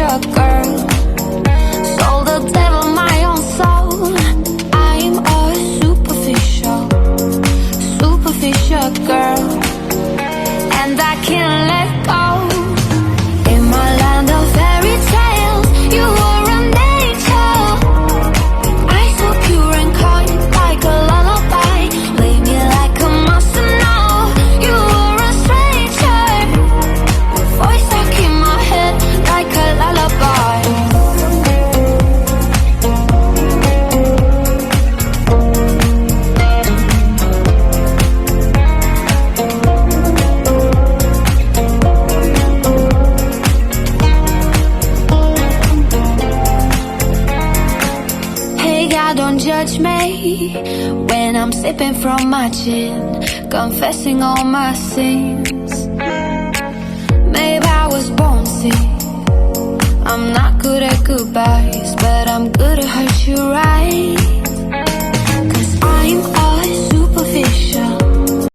superficial girl. Sold the devil my own soul. I'm a superficial girl, and I can't let go. In my land of fairy tales, you were a nature. Eyes so pure and kind, like a lullaby. Play me like a monster now. You were a stranger. Voice stuck in my head, like a lullaby. Don't judge me when I'm sipping from my chin, confessing all my sins. Maybe I was born sick. I'm not good at goodbyes, but I'm good at hurt you right.